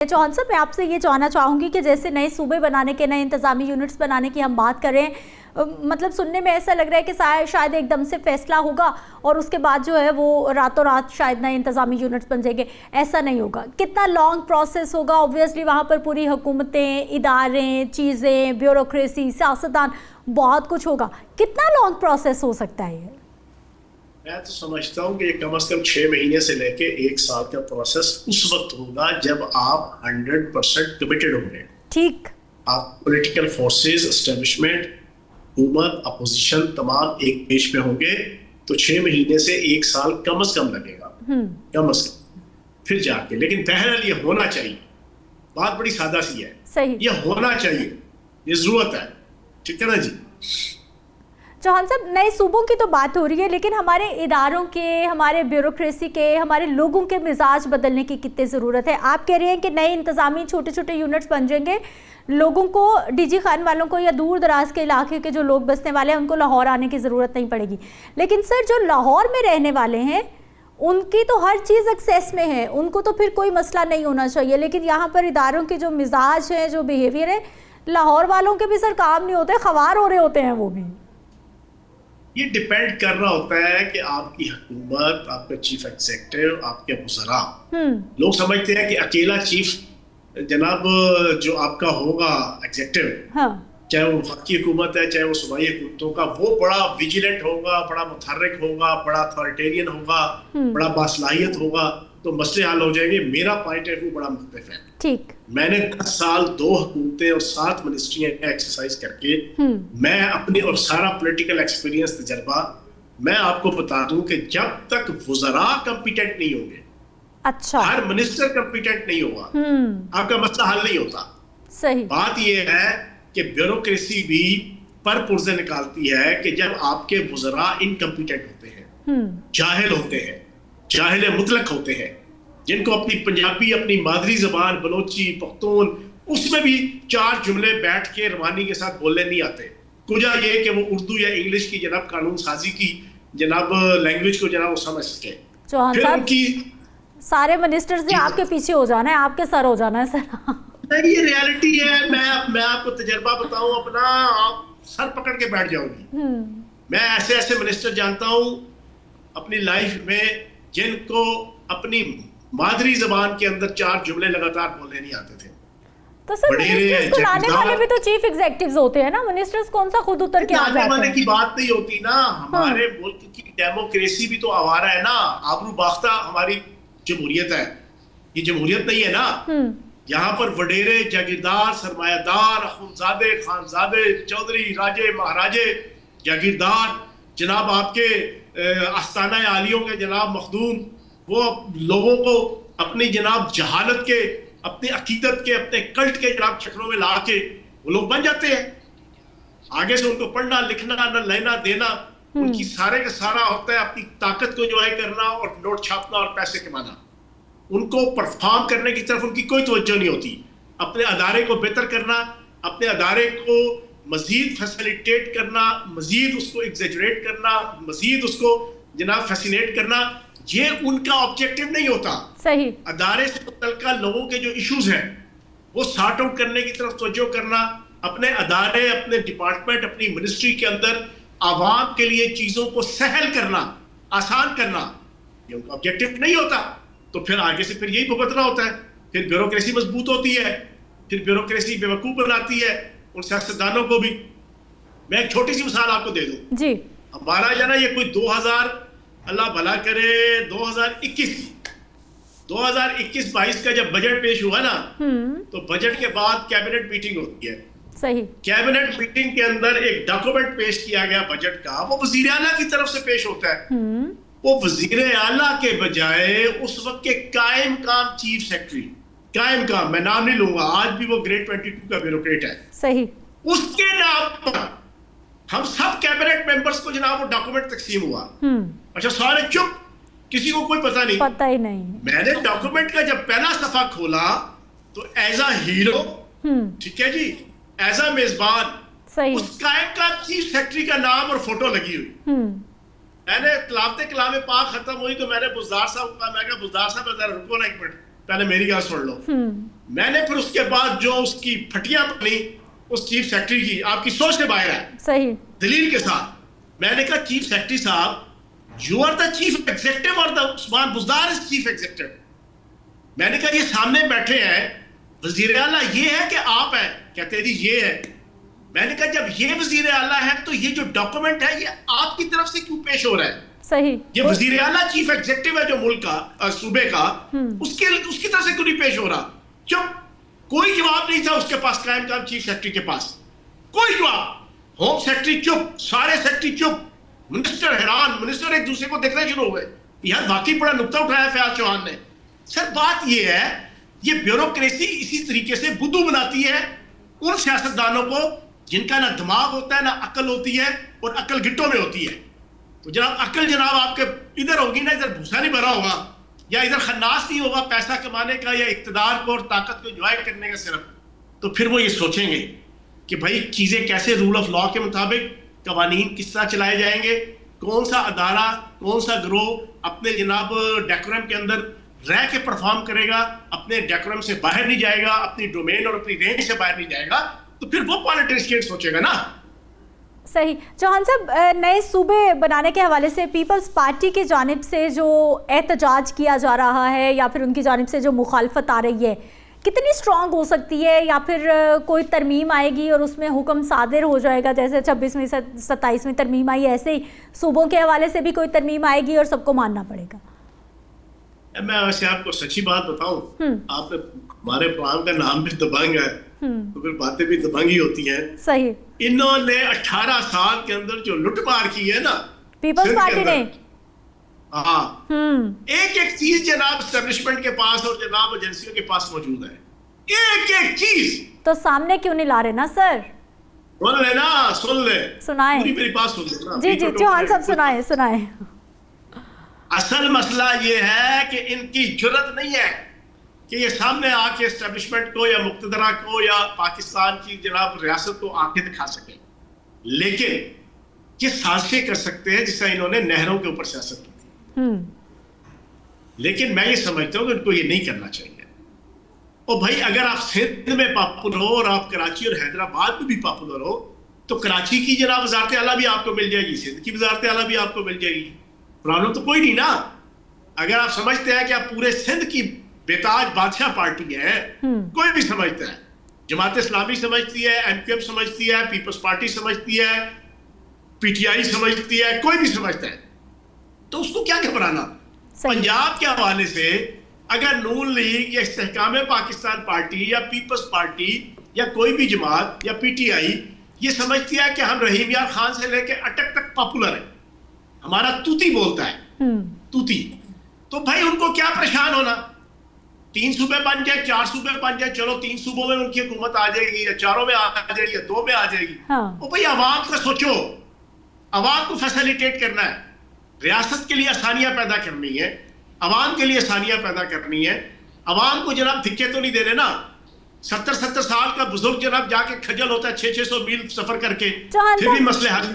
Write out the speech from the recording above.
चौहान साहब, मैं आपसे ये जानना चाहूँगी कि जैसे नए सूबे बनाने के, नए इंतज़ामी यूनिट्स बनाने की हम बात कर रहे हैं, मतलब सुनने में ऐसा लग रहा है कि शायद एकदम से फैसला होगा और उसके बाद जो है वो रातों रात शायद नए इंतज़ामी यूनिट्स बन जाएंगे। ऐसा नहीं होगा। कितना लॉन्ग प्रोसेस होगा? ऑब्वियसली वहाँ पर पूरी हुकूमतें, इदारे, चीज़ें, ब्यूरोक्रेसी, सियासतदान, बहुत कुछ होगा। कितना लॉन्ग प्रोसेस हो सकता है ये? मैं तो समझता हूँ कि कम से कम 6 महीने से लेके 1 साल का प्रोसेस उस वक्त होगा जब आप 100% कमिटेड होंगे। ठीक। आप पॉलिटिकल फोर्सेस, एस्टेब्लिशमेंट, हुकूमत, अपोजिशन तमाम एक पेज पे होंगे, तो 6 महीने से 1 साल कम से कम लगेगा, कम से कम, फिर जाके। लेकिन बहरहाल ये होना चाहिए। बात बड़ी सादा सी है, सही, ये होना चाहिए, ये जरूरत है। ठीक है ना जी। चौहान साहब, नए सूबों की तो बात हो रही है, लेकिन हमारे इदारों के, हमारे ब्यूरोक्रेसी के, हमारे लोगों के मिजाज बदलने की कितनी ज़रूरत है? आप कह रहे हैं कि नए इंतज़ामी छोटे छोटे यूनिट्स बन जाएंगे, लोगों को, डीजी खान वालों को या दूर दराज के इलाके के जो लोग बसने वाले हैं उनको लाहौर आने की ज़रूरत नहीं पड़ेगी। लेकिन सर, जो लाहौर में रहने वाले हैं उनकी तो हर चीज़ एक्सेस में है, उनको तो फिर कोई मसला नहीं होना चाहिए। लेकिन यहाँ पर इदारों के जो मिजाज है, जो बिहेवियर है, लाहौर वालों के भी सर काम नहीं होते, खवार हो रहे होते हैं वो भी। ये डिपेंड कर रहा होता है कि आपकी हुकूमत, आपका चीफ एग्जीक्यूटिव, आपके वज़रा। लोग समझते हैं कि अकेला चीफ जनाब जो आपका होगा एग्जीक्यूटिव, हाँ, चाहे वो वफाकी हुकूमत है, चाहे वो सूबाई हुकूमतों का, वो बड़ा विजिलेंट होगा, बड़ा मुतहर्रिक होगा, बड़ा अथॉरिटेरियन होगा, बड़ा बासलाहियत होगा, तो मसले हल हो जाएंगे। मेरा पॉइंट ऑफ व्यू बड़ा मुख्तलिफ है। ठीक। मैंने 10 साल 2 हुकूमतें और 7 मिनिस्ट्रियां एक्सरसाइज करके, मैं अपने और सारा पॉलिटिकल एक्सपीरियंस, तजर्बा, मैं आपको बता दूं कि जब तक वज़रा कॉम्पिटेंट नहीं होंगे, अच्छा, हर मिनिस्टर कॉम्पिटेंट नहीं होगा, आपका मसला हल नहीं होता। सही बात यह है कि ब्यूरोक्रेसी भी पर पुर्जे निकालती है कि जब आपके वज़रा इनकॉम्पिटेंट होते हैं, जाहिल होते हैं, जाहिल मुतलक होते हैं, जिनको अपनी पंजाबी, अपनी मादरी ज़बान, बलोची, पख्तून, उसमें भी 4 जुमले बैठ के रवानी के साथ बोलने नहीं आते। कुजा ये कि वो उर्दू या इंग्लिश की जनाब कानून साजी की जनाब लैंग्वेज को जनाब वो समझ सके। फिर उनकी सारे मिनिस्टर्स ने आपके पीछे हो जाना है, आपके सर हो जाना है सर। नहीं, ये रियलिटी है। मैं आपको तजर्बा बताऊं अपना, आप सर पकड़ के बैठ जाओगी। मैं ऐसे ऐसे मिनिस्टर जानता हूं अपनी लाइफ में जिनको अपनी मादरी जबान के अंदर 4 जुमले लगातार बोलने नहीं आते थे। तो सर, मिनिस्टर्स को लाने वाले भी तो चीफ एग्जीक्यूटिव्स होते हैं ना, मिनिस्टर्स कौन सा खुद उतर के आ जाते हैं? लाने की बात नहीं होती ना। हमारे मुल्क की डेमोक्रेसी भी तो आवारा है ना, आबरू बाख्ता हमारी जमहूरियत है। ये जमहूरियत नहीं है ना। यहाँ पर वडेरे, जागीरदार, सरमायादार, अखुंजादे, खानजादे, चौधरी, राजे, महाराजे, जागीरदार, जनाब आपके आस्ताना आलियों के जनाब मखदूम, वो लोगों को अपनी जनाब जहालत के, अपनी अकीदत के, अपने कल्ट के जनाब चक्रों में ला के वो लोग बन जाते हैं। आगे से उनको पढ़ना, लिखना, न लेना देना, उनकी सारे का सारा होता है अपनी ताकत को जो है करना और नोट छापना और पैसे कमाना। उनको परफॉर्म करने की तरफ उनकी कोई तवज्जो नहीं होती। अपने अदारे को बेहतर करना, अपने अदारे को मजीद फैसिलिटेट करना, मजीद उसको एग्जेजरेट करना, मजीद उसको जनाब फैसिनेट करना, ये उनका ऑब्जेक्टिव नहीं होता। सही। अदारे से मुतल्लिका लोगों के जो इश्यूज हैं वो सॉर्ट आउट करने की तरफ तवज्जो करना, अपने अदारे, अपने डिपार्टमेंट, अपनी मिनिस्ट्री के अंदर आवाम के लिए चीजों को सहल करना, आसान करना, ये उनका ऑब्जेक्टिव नहीं होता। तो फिर आगे से फिर यही भुगतना होता है। फिर ब्यूरोक्रेसी मजबूत होती है, फिर ब्यूरोक्रेसी बेवकूफ बनाती है उन सियासतदानों को भी। मैं एक छोटी सी मिसाल आपको दे दूं जी। हमारा जो ना ये कोई 2000 अल्लाह भला करे 2021-22 का जब बजट पेश हुआ ना, तो बजट के बाद कैबिनेट मीटिंग होती है। सही। कैबिनेट मीटिंग के अंदर एक डॉक्यूमेंट पेश किया गया बजट का, वो वजीर आला की तरफ से पेश होता है। वो वजीर आला के बजाय उस वक्त के कायम काम चीफ सेक्रेटरी, कायम काम, मैं नाम नहीं लूंगा, आज भी वो ग्रेड 22 का ब्यूरोक्रेट है। सही। उसके नाम पर हम सब कैबिनेट मेंबर्स को जनाब वो डॉक्यूमेंट तकसीम हुआ। अच्छा, सारे चुप, किसी को कोई पता ही नहीं। मैंने डॉक्यूमेंट का जब पहला सफा खोला तो एज अ हीरो, ठीक है जी, एज अ मेजबान, उस कायम का चीफ सेक्रेटरी का नाम और फोटो लगी हुई। मैंने कलामते कलाम पाक खत्म हुई तो मैंने बुज़दार साहब को कहा, मैं कहा बुज़दार साहब जरा रुको ना एक मिनट, पहले मेरी बात सुन लो। میں نے پھر اس کے بعد جو اس کی پھٹیاں بنی اس چیف سیکرٹری کی، آپ کی سوچ سے باہر ہے، صحیح دلیل کے ساتھ میں نے کہا چیف سیکرٹری صاحب you are the chief executive اور the Usman Buzdar is chief executive. میں نے کہا یہ سامنے بیٹھے ہیں وزیر اعلیٰ یہ ہے کہ آپ ہیں؟ کہتے ہیں جی یہ ہے. میں نے کہا جب یہ وزیر اعلیٰ ہے تو یہ جو ڈاکومنٹ ہے یہ آپ کی طرف سے کیوں پیش ہو رہا ہے؟ صحیح. یہ وزیر اعلیٰ چیف ایگزیکٹو ہے جو ملک کا صوبے کا، اس کی طرف سے کیوں نہیں پیش ہو رہا؟ چپ. کوئی جواب نہیں تھا اس کے پاس قائم کام چیف سیکرٹری کے پاس، کوئی جواب. ہوم سیکرٹری چپ، سارے سیکرٹری چپ، منسٹر حیران، منسٹر ایک دوسرے کو دیکھنا شروع ہو گئے. یار واقعی بڑا نقطہ اٹھایا فیاض چوہان نے. سر بات یہ ہے یہ بیوروکریسی اسی طریقے سے بدو بناتی ہے ان سیاستدانوں کو جن کا نہ دماغ ہوتا ہے نہ عقل ہوتی ہے اور عقل گٹوں میں ہوتی ہے. تو جناب عقل جناب آپ کے ادھر ہوگی نا، ادھر بھوسا نہیں بھرا ہوگا یا ادھر خناس نہیں ہوگا پیسہ کمانے کا یا اقتدار کو اور طاقت کو انجوائے کرنے کا صرف، تو پھر وہ یہ سوچیں گے کہ بھائی چیزیں کیسے رول آف لا کے مطابق قوانین کس طرح چلائے جائیں گے، کون سا ادارہ کون سا گروہ اپنے جناب ڈیکورم کے اندر رہ کے پرفارم کرے گا، اپنے ڈیکورم سے باہر نہیں جائے گا، اپنی ڈومین اور اپنی رینج سے باہر نہیں جائے گا، تو پھر وہ پالیٹیشین سوچے گا نا. صحیح. چوہان صاحب نئے صوبے بنانے کے حوالے سے پیپلز پارٹی کی جانب سے جو احتجاج کیا جا رہا ہے یا پھر ان کی جانب سے جو مخالفت آ رہی ہے کتنی اسٹرانگ ہو سکتی ہے، یا پھر کوئی ترمیم آئے گی اور اس میں حکم صادر ہو جائے گا جیسے 26ویں 27ویں ترمیم آئی، ایسے ہی صوبوں کے حوالے سے بھی کوئی ترمیم آئے گی اور سب کو ماننا پڑے گا؟ میں ویسے آپ کو سچی بات بتاؤں، آپ نے ہمارے پروگرام کا نام بھی دبنگ ہے تو پھر باتیں بھی دبنگ ہی ہوتی ہیں. صحیح. انہوں نے 18 سال کے اندر جو لٹ مار کی ہے نا پیپلز پارٹی نے، ہاں ایک ایک چیز جناب اسٹیبلشمنٹ کے پاس اور جناب ایجنسیوں کے پاس موجود ہے، ایک ایک چیز. تو سامنے کیوں نہیں لا رہے نا سر؟ سن لے نا، سن لے، سنائیں. پوری میری بات سن لے نا. جی جی چوہان صاحب سنائیں. اصل مسئلہ یہ ہے کہ ان کی جرت نہیں ہے کہ یہ سامنے آ کے اسٹیبلشمنٹ کو یا مقتدرہ کو یا پاکستان کی جناب ریاست کو آ کے دکھا سکے، لیکن یہ سازشیں کر سکتے ہیں جس طرح انہوں نے نہروں کے اوپر سیاست کی تھی. لیکن میں یہ سمجھتا ہوں کہ ان کو یہ نہیں کرنا چاہیے. اور بھائی اگر آپ سندھ میں پاپولر ہو اور آپ کراچی اور حیدرآباد میں بھی پاپولر ہو تو کراچی کی جناب وزارت اعلیٰ بھی آپ کو مل جائے گی، سندھ کی وزارت اعلیٰ بھی آپ کو مل جائے گی. پرابلم تو کوئی نہیں نا. اگر آپ سمجھتے ہیں کہ آپ پورے سندھ کی بیتاج بادشاہ پارٹی ہے، کوئی بھی سمجھتا ہے، جماعت اسلامی سمجھتی ہے، ایم کیو ایم سمجھتی ہے، پیپلز پارٹی سمجھتی ہے، پی ٹی آئی سمجھتی ہے، کوئی بھی سمجھتا ہے، تو اس کو کیا گھبرانا. پنجاب کے حوالے سے اگر نون لیگ یا استحکام پاکستان پارٹی یا پیپلز پارٹی یا کوئی بھی جماعت یا پی ٹی آئی یہ سمجھتی ہے کہ ہم رحیم یار خان سے لے کے اٹک تک پاپولر ہیں، ہمارا توتی بولتا ہے توتی، تو بھائی ان کو کیا پریشان ہونا. 3 صوبے بن جائے، 4 صوبے بن جائے، چلو 3 صوبوں میں ان کی حکومت آ جائے گی یا 4 میں آ جائے گی یا 2 میں آ جائے گی. وہ بھائی عوام کا سوچو، عوام کو فیسیلیٹیٹ کرنا ہے، ریاست کے لیے آسانیاں پیدا کرنی ہے، عوام کے لیے آسانیاں پیدا کرنی ہے. عوام کو جناب دھکے تو نہیں دینے نا. 70 سال کا بزرگ جناب جا کے کھجل ہوتا ہے 600 میل سفر کر کے، پھر بھی مسئلے حل